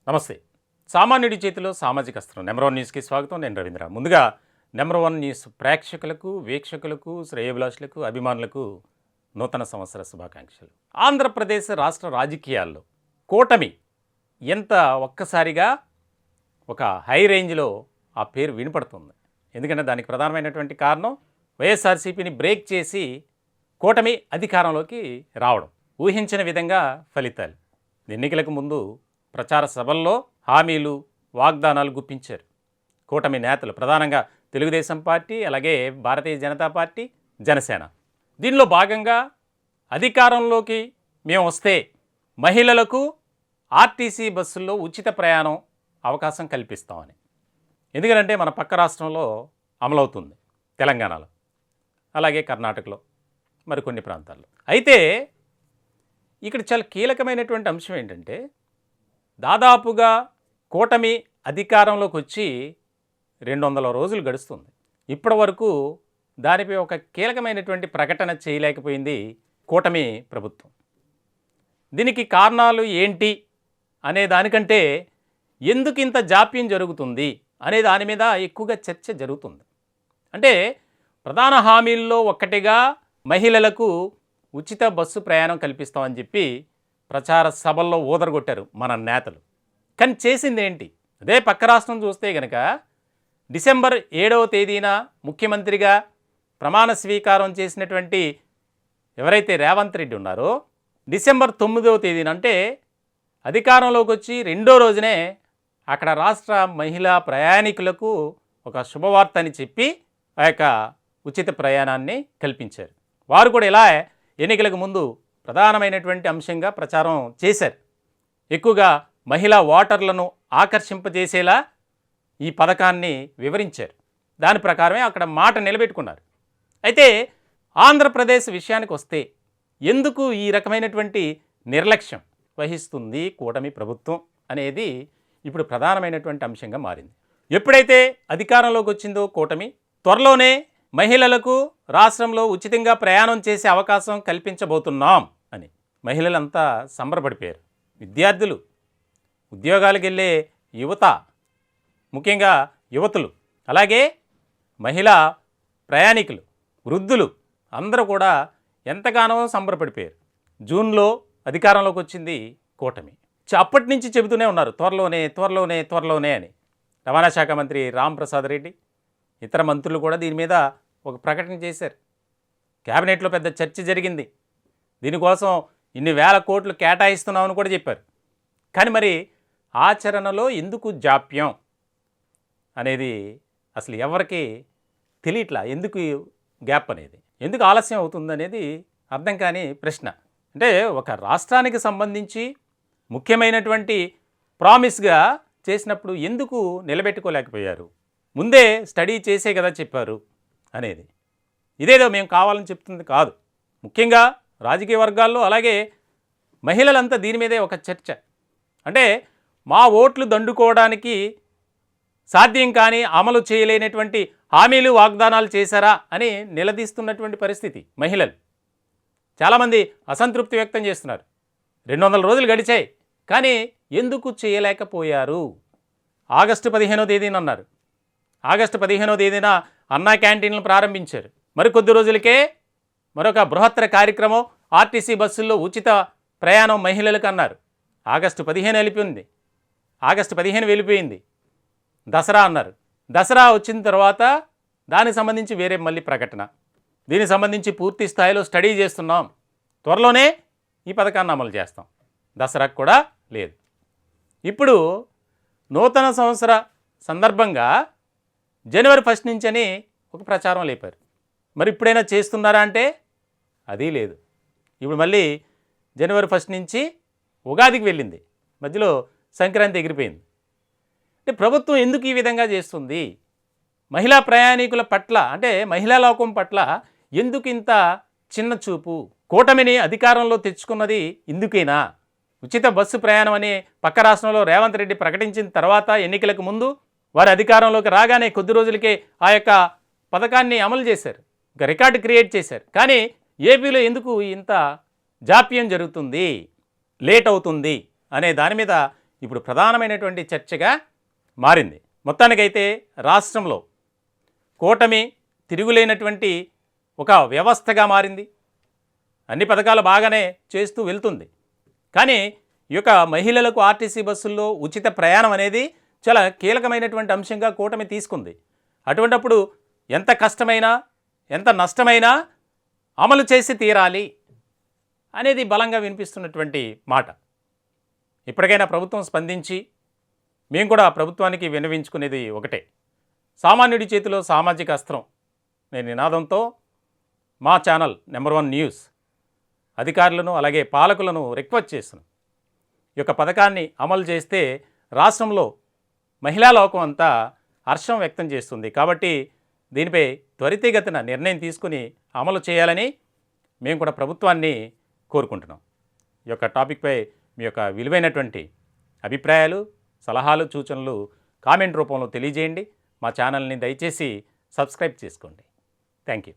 నమస్తే. సామాన్యుడి చేతిలో సామాజిక అస్త్రం నెంబర్ 1 న్యూస్కి స్వాగతం. నేను రవీంద్ర. ముందుగా నెంబర్ 1 న్యూస్ ప్రేక్షకులకు, వీక్షకులకు, శ్రేయోభిలాషులకు, అభిమానులకు నూతన సంవత్సర శుభాకాంక్షలు. ఆంధ్రప్రదేశ్ రాష్ట్ర రాజకీయాల్లో కూటమి ఎంత ఒక్కసారిగా ఒక హై రేంజ్లో ఆ పేరు వినపడుతుంది. ఎందుకంటే దానికి ప్రధానమైనటువంటి కారణం వైఎస్ఆర్సీపీని బ్రేక్ చేసి కూటమి అధికారంలోకి రావడం. ఊహించిన విధంగా ఫలితాలు. ఎన్నికలకు ముందు ప్రచార సభల్లో హామీలు, వాగ్దానాలు గుప్పించారు కూటమి నేతలు, ప్రధానంగా తెలుగుదేశం పార్టీ, అలాగే భారతీయ జనతా పార్టీ, జనసేన. దీనిలో భాగంగా అధికారంలోకి మేము వస్తే మహిళలకు ఆర్టీసీ బస్సుల్లో ఉచిత ప్రయాణం అవకాశం కల్పిస్తామని. ఎందుకంటే మన పక్క రాష్ట్రంలో అమలవుతుంది, తెలంగాణలో, అలాగే కర్ణాటకలో, మరికొన్ని ప్రాంతాల్లో. అయితే ఇక్కడ చాలా కీలకమైనటువంటి అంశం ఏంటంటే, దాదాపుగా కూటమి అధికారంలోకి వచ్చి 200 రోజులు గడుస్తుంది. ఇప్పటి వరకు దానిపై ఒక కీలకమైనటువంటి ప్రకటన చేయలేకపోయింది కూటమి ప్రభుత్వం. దీనికి కారణాలు ఏంటి అనే దానికంటే ఎందుకు ఇంత జాప్యం జరుగుతుంది అనే దాని మీద ఎక్కువగా చర్చ జరుగుతుంది. అంటే ప్రధాన హామీల్లో ఒక్కటిగా మహిళలకు ఉచిత బస్సు ప్రయాణం కల్పిస్తామని చెప్పి ప్రచార సభల్లో ఊదరగొట్టారు మన నేతలు. కానీ చేసింది ఏంటి? అదే పక్క రాష్ట్రం చూస్తే కనుక డిసెంబర్ 7వ తేదీన ముఖ్యమంత్రిగా ప్రమాణ స్వీకారం చేసినటువంటి ఎవరైతే రేవంత్ రెడ్డి ఉన్నారో, డిసెంబర్ 9వ తేదీన అంటే అధికారంలోకి వచ్చి రెండో రోజునే అక్కడ రాష్ట్ర మహిళా ప్రయాణికులకు ఒక శుభవార్త అని చెప్పి ఆ యొక్క ఉచిత ప్రయాణాన్ని కల్పించారు. వారు కూడా ఇలా ఎన్నికలకు ముందు ప్రధానమైనటువంటి అంశంగా ప్రచారం చేశారు. ఎక్కువగా మహిళా ఓటర్లను ఆకర్షింపజేసేలా ఈ పథకాన్ని వివరించారు. దాని ప్రకారమే అక్కడ మాట నిలబెట్టుకున్నారు. అయితే ఆంధ్రప్రదేశ్ విషయానికి వస్తే ఎందుకు ఈ రకమైనటువంటి నిర్లక్ష్యం వహిస్తుంది కూటమి ప్రభుత్వం అనేది ఇప్పుడు ప్రధానమైనటువంటి అంశంగా మారింది. ఎప్పుడైతే అధికారంలోకి వచ్చిందో కూటమి, త్వరలోనే మహిళలకు రాష్ట్రంలో ఉచితంగా ప్రయాణం చేసే అవకాశం కల్పించబోతున్నాం అని మహిళలంతా సంబరపడిపోయారు. విద్యార్థులు, ఉద్యోగాలకు వెళ్ళే యువత, ముఖ్యంగా యువతులు, అలాగే మహిళా ప్రయాణికులు, వృద్ధులు అందరూ కూడా ఎంతగానో సంబరపడిపోయారు. జూన్లో అధికారంలోకి వచ్చింది కూటమి. అప్పటి నుంచి చెబుతూనే ఉన్నారు త్వరలోనే త్వరలోనే త్వరలోనే అని. రవాణా శాఖ మంత్రి రాంప్రసాద్ రెడ్డి, ఇతర మంత్రులు కూడా దీని మీద ఒక ప్రకటన చేశారు. కేబినెట్లో పెద్ద చర్చ జరిగింది. దీనికోసం ఇన్ని వేల కోట్లు కేటాయిస్తున్నామని కూడా చెప్పారు. కానీ మరి ఆచరణలో ఎందుకు జాప్యం అనేది అసలు ఎవరికి తెలియట్లా. ఎందుకు గ్యాప్ అనేది, ఎందుకు ఆలస్యం అవుతుంది అనేది అర్థం కాని ప్రశ్న. అంటే ఒక రాష్ట్రానికి సంబంధించి ముఖ్యమైనటువంటి ప్రామిస్గా చేసినప్పుడు ఎందుకు నిలబెట్టుకోలేకపోయారు? ముందే స్టడీ చేసే కదా చెప్పారు అనేది. ఇదేదో మేము కావాలని చెప్తుంది కాదు. ముఖ్యంగా రాజకీయ వర్గాల్లో, అలాగే మహిళలంతా దీని మీదే ఒక చర్చ. అంటే మా ఓట్లు దండుకోవడానికి సాధ్యం కానీ అమలు చేయలేనటువంటి హామీలు, వాగ్దానాలు చేశారా అని నిలదీస్తున్నటువంటి పరిస్థితి మహిళలు. చాలామంది అసంతృప్తి వ్యక్తం చేస్తున్నారు. 200 రోజులు గడిచాయి, కానీ ఎందుకు చేయలేకపోయారు? ఆగస్టు 15వ తేదీన అన్నారు. ఆగస్టు 15వ తేదీన అన్నా క్యాంటీన్లు ప్రారంభించారు. మరికొద్ది రోజులకే మరొక బృహత్తర కార్యక్రమం ఆర్టీసీ బస్సుల్లో ఉచిత ప్రయాణం మహిళలకు అన్నారు. ఆగస్టు 15 వెళ్ళిపోయింది. ఆగస్టు 15 వెళ్ళిపోయింది. దసరా అన్నారు. దసరా వచ్చిన తర్వాత దానికి సంబంధించి వేరే మళ్ళీ ప్రకటన. దీనికి సంబంధించి పూర్తి స్థాయిలో స్టడీ చేస్తున్నాం, త్వరలోనే ఈ పథకాన్ని అమలు చేస్తాం. దసరాకు కూడా లేదు. ఇప్పుడు నూతన సంవత్సర సందర్భంగా జనవరి 1 నుంచి అని ఒక ప్రచారం లేపారు. మరి ఇప్పుడైనా చేస్తున్నారా అంటే అది లేదు. ఇప్పుడు మళ్ళీ జనవరి 1 నుంచి ఉగాదికి వెళ్ళింది, మధ్యలో సంక్రాంతి ఎగిరిపోయింది. అంటే ప్రభుత్వం ఎందుకు ఈ విధంగా చేస్తుంది? మహిళా ప్రయాణికుల పట్ల, అంటే మహిళా లోకం పట్ల ఎందుకు ఇంత చిన్న చూపు? కూటమిని అధికారంలో తెచ్చుకున్నది ఇందుకేనా? ఉచిత బస్సు ప్రయాణం అని పక్క రాష్ట్రంలో రేవంత్ రెడ్డి ప్రకటించిన తర్వాత ఎన్నికలకు ముందు వారి అధికారంలోకి రాగానే కొద్ది రోజులకే ఆ యొక్క పథకాన్ని అమలు చేశారు, ఒక రికార్డు క్రియేట్ చేశారు. కానీ ఏపీలో ఎందుకు ఇంత జాప్యం జరుగుతుంది, లేట్ అవుతుంది అనే దాని మీద ఇప్పుడు ప్రధానమైనటువంటి చర్చగా మారింది. మొత్తానికైతే రాష్ట్రంలో కూటమి తిరుగులేనటువంటి ఒక వ్యవస్థగా మారింది. అన్ని పథకాలు బాగానే చేస్తూ వెళ్తుంది. కానీ ఈ యొక్క మహిళలకు ఆర్టీసీ బస్సుల్లో ఉచిత ప్రయాణం అనేది చాలా కీలకమైనటువంటి అంశంగా కూటమి తీసుకుంది. అటువంటప్పుడు ఎంత కష్టమైనా ఎంత నష్టమైనా అమలు చేసి తీరాలి అనేది బలంగా వినిపిస్తున్నటువంటి మాట. ఇప్పటికైనా ప్రభుత్వం స్పందించి మేము కూడా ప్రభుత్వానికి విన్నవించుకునేది ఒకటే, సామాన్యుడి చేతిలో సామాజిక అస్త్రం నేను నినాదంతో మా ఛానల్ నెంబర్ 1 న్యూస్ అధికారులను అలాగే పాలకులను రిక్వెస్ట్ చేస్తున్నాను. ఈ యొక్క పథకాన్ని అమలు చేస్తే రాష్ట్రంలో మహిళా లోకం అంతా హర్షం వ్యక్తం చేస్తుంది. కాబట్టి దీనిపై త్వరితగతిన నిర్ణయం తీసుకుని అమలు చేయాలని మేము కూడా ప్రభుత్వాన్ని కోరుకుంటున్నాం. ఈ యొక్క టాపిక్పై మీ యొక్క విలువైనటువంటి అభిప్రాయాలు, సలహాలు, సూచనలు కామెంట్ రూపంలో తెలియజేయండి. మా ఛానల్ని దయచేసి సబ్స్క్రైబ్ చేసుకోండి. Thank you.